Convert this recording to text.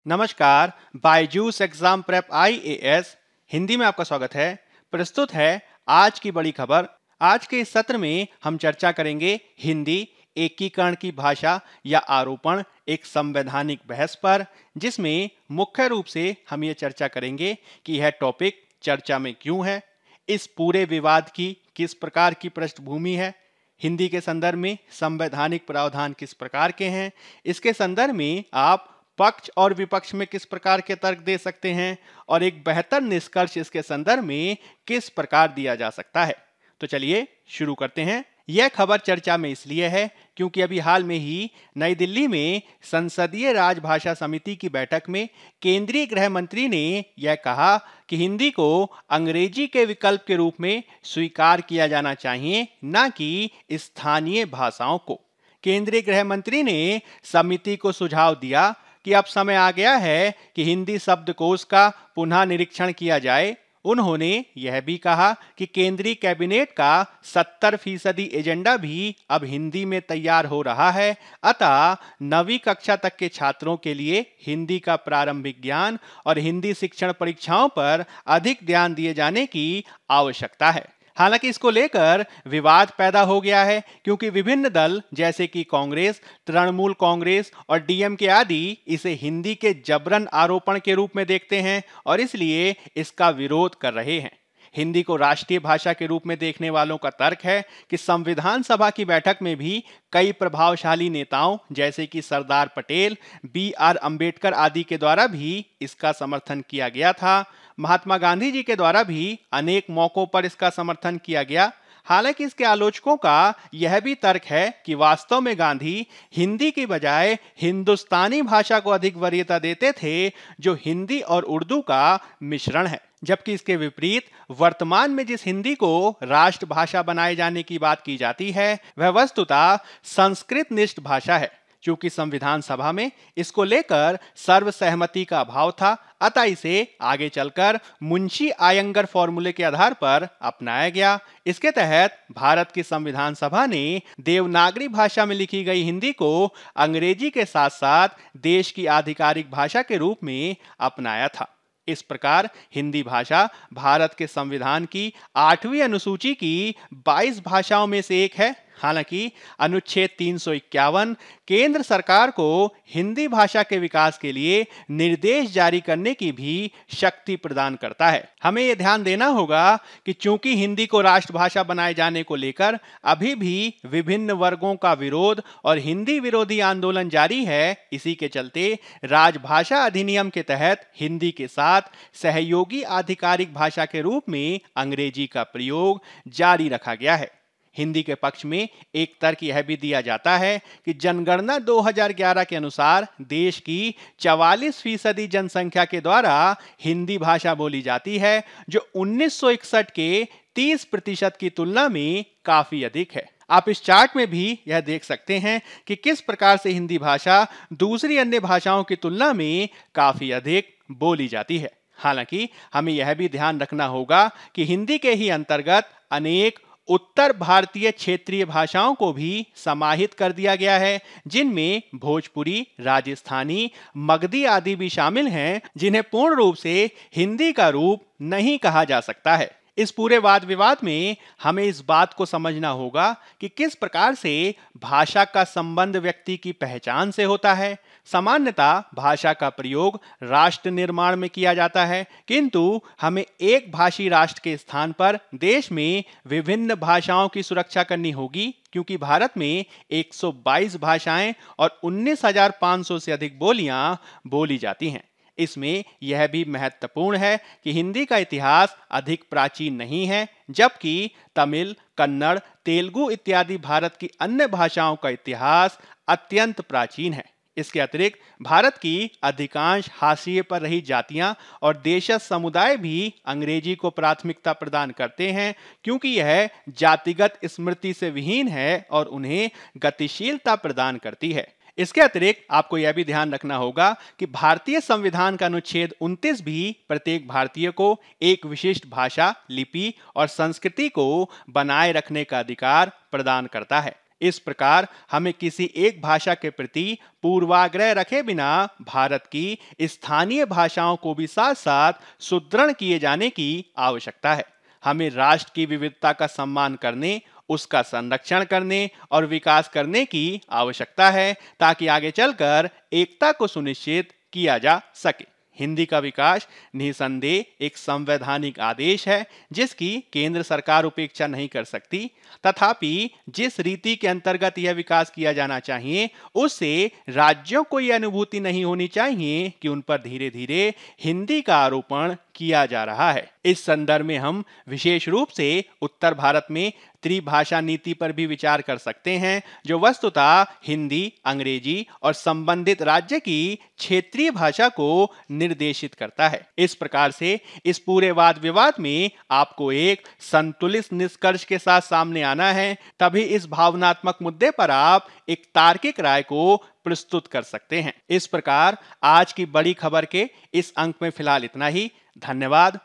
नमस्कार। Byju's exam prep IAS Hindi में आपका स्वागत है। प्रस्तुत है आज की बड़ी खबर। आज के इस सत्र में हम चर्चा करेंगे हिंदी एकीकरण की भाषा या आरोपण, एक संवैधानिक बहस पर, जिसमें मुख्य रूप से हम ये चर्चा करेंगे कि यह टॉपिक चर्चा में क्यों है, इस पूरे विवाद की किस प्रकार की पृष्ठभूमि है, हिंदी के संदर्भ में संवैधानिक प्रावधान किस प्रकार के हैं, इसके संदर्भ में आप पक्ष और विपक्ष में किस प्रकार के तर्क दे सकते हैं और एक बेहतर निष्कर्ष इसके संदर्भ में किस प्रकार दिया जा सकता है। तो चलिए शुरू करते हैं। यह खबर चर्चा में इसलिए है क्योंकि अभी हाल में ही नई दिल्ली में संसदीय राजभाषा समिति की बैठक में केंद्रीय गृह मंत्री ने यह कहा कि हिंदी को अंग्रेजी के विकल्प के रूप में स्वीकार किया जाना चाहिए, न कि स्थानीय भाषाओं को। केंद्रीय गृह मंत्री ने समिति को सुझाव दिया कि अब समय आ गया है कि हिंदी शब्दकोश का पुनः निरीक्षण किया जाए। उन्होंने यह भी कहा कि केंद्रीय कैबिनेट का 70% एजेंडा भी अब हिंदी में तैयार हो रहा है, अतः नवीं कक्षा तक के छात्रों के लिए हिंदी का प्रारंभिक ज्ञान और हिंदी शिक्षण परीक्षाओं पर अधिक ध्यान दिए जाने की आवश्यकता है। हालांकि इसको लेकर विवाद पैदा हो गया है क्योंकि विभिन्न दल जैसे कि कांग्रेस, तृणमूल कांग्रेस और डीएमके आदि इसे हिंदी के जबरन आरोपण के रूप में देखते हैं और इसलिए इसका विरोध कर रहे हैं। हिंदी को राष्ट्रीय भाषा के रूप में देखने वालों का तर्क है कि संविधान सभा की बैठक में भी कई प्रभावशाली नेताओं जैसे कि सरदार पटेल, बी.आर. अंबेडकर आदि के द्वारा भी इसका समर्थन किया गया था। महात्मा गांधी जी के द्वारा भी अनेक मौकों पर इसका समर्थन किया गया। हालांकि इसके आलोचकों का यह भी तर्क है कि वास्तव में गांधी हिंदी की बजाय हिंदुस्तानी भाषा को अधिक वरीयता देते थे, जो हिंदी और उर्दू का मिश्रण है। जबकि इसके विपरीत वर्तमान में जिस हिंदी को राष्ट्रभाषा बनाए जाने की बात की जाती है, वह वस्तुतः संस्कृत निष्ठ भाषा है। चूंकि संविधान सभा में इसको लेकर सर्वसहमति का अभाव था, अतः इसे आगे चलकर मुंशी आयंगर फॉर्मूले के आधार पर अपनाया गया। इसके तहत भारत की संविधान सभा ने देवनागरी भाषा में लिखी गई हिंदी को अंग्रेजी के साथ साथ देश की आधिकारिक भाषा के रूप में अपनाया था। इस प्रकार हिंदी भाषा भारत के संविधान की 8वीं अनुसूची की 22 भाषाओं में से एक है। हालांकि अनुच्छेद 351 केंद्र सरकार को हिंदी भाषा के विकास के लिए निर्देश जारी करने की भी शक्ति प्रदान करता है। हमें यह ध्यान देना होगा कि चूंकि हिंदी को राष्ट्रभाषा बनाए जाने को लेकर अभी भी विभिन्न वर्गों का विरोध और हिंदी विरोधी आंदोलन जारी है, इसी के चलते राजभाषा अधिनियम के तहत हिंदी के साथ सहयोगी आधिकारिक भाषा के रूप में अंग्रेजी का प्रयोग जारी रखा गया है। हिंदी के पक्ष में एक तर्क यह भी दिया जाता है कि जनगणना 2011 के अनुसार देश की 44% जनसंख्या के द्वारा हिंदी भाषा बोली जाती है, जो 1961 के 30% की तुलना में काफी अधिक है। आप इस चार्ट में भी यह देख सकते हैं कि किस प्रकार से हिंदी भाषा दूसरी अन्य भाषाओं की तुलना में काफी अधिक बोली जाती है। हालांकि हमें यह भी ध्यान रखना होगा कि हिंदी के ही अंतर्गत अनेक उत्तर भारतीय क्षेत्रीय भाषाओं को भी समाहित कर दिया गया है, जिनमें भोजपुरी, राजस्थानी, मगधी आदि भी शामिल हैं, जिन्हें पूर्ण रूप से हिंदी का रूप नहीं कहा जा सकता है। इस पूरे वाद विवाद में हमें इस बात को समझना होगा कि किस प्रकार से भाषा का संबंध व्यक्ति की पहचान से होता है। सामान्यतः भाषा का प्रयोग राष्ट्र निर्माण में किया जाता है, किंतु हमें एक भाषी राष्ट्र के स्थान पर देश में विभिन्न भाषाओं की सुरक्षा करनी होगी, क्योंकि भारत में 122 भाषाएं और 19,500 से अधिक बोलियां बोली जाती हैं। इसमें यह भी महत्वपूर्ण है कि हिंदी का इतिहास अधिक प्राचीन नहीं है, जबकि तमिल, कन्नड़, तेलुगु इत्यादि भारत की अन्य भाषाओं का इतिहास अत्यंत प्राचीन है। इसके अतिरिक्त भारत की अधिकांश हाशिए पर रही जातियां और देशज समुदाय भी अंग्रेजी को प्राथमिकता प्रदान करते हैं, क्योंकि यह जातिगत स्मृति से विहीन है और उन्हें गतिशीलता प्रदान करती है। इसके अतिरिक्त आपको यह भी ध्यान रखना होगा कि भारतीय संविधान का अनुच्छेद 29 भी प्रत्येक भारतीय को एक विशिष्ट भाषा, लिपि और संस्कृति को बनाए रखने का अधिकार प्रदान करता है। इस प्रकार हमें किसी एक भाषा के प्रति पूर्वाग्रह रखे बिना भारत की स्थानीय भाषाओं को भी साथ साथ सुदृढ़ किए जाने की आवश्यकता है। हमें राष्ट्र की विविधता का सम्मान करने, उसका संरक्षण करने और विकास करने की आवश्यकता है ताकि आगे चलकर एकता को सुनिश्चित किया जा सके। हिंदी का विकास निसंदेह एक संवैधानिक आदेश है जिसकी केंद्र सरकार उपेक्षा नहीं कर सकती। तथापि जिस रीति के अंतर्गत यह विकास किया जाना चाहिए उससे राज्यों को यह अनुभूति नहीं होनी चाहिए कि उन पर धीरे धीरे हिंदी का आरोपण किया जा रहा है। इस संदर्भ में हम विशेष रूप से उत्तर भारत में त्रिभाषा नीति पर भी विचार कर सकते हैं, जो वस्तुतः हिंदी, अंग्रेजी और संबंधित राज्य की क्षेत्रीय भाषा को निर्देशित करता है। इस प्रकार से इस पूरे वाद विवाद में आपको एक संतुलित निष्कर्ष के साथ सामने आना है, तभी इस भावनात्मक मुद्दे पर आप एक तार्किक राय को प्रस्तुत कर सकते हैं। इस प्रकार आज की बड़ी खबर के इस अंक में फिलहाल इतना ही। धन्यवाद।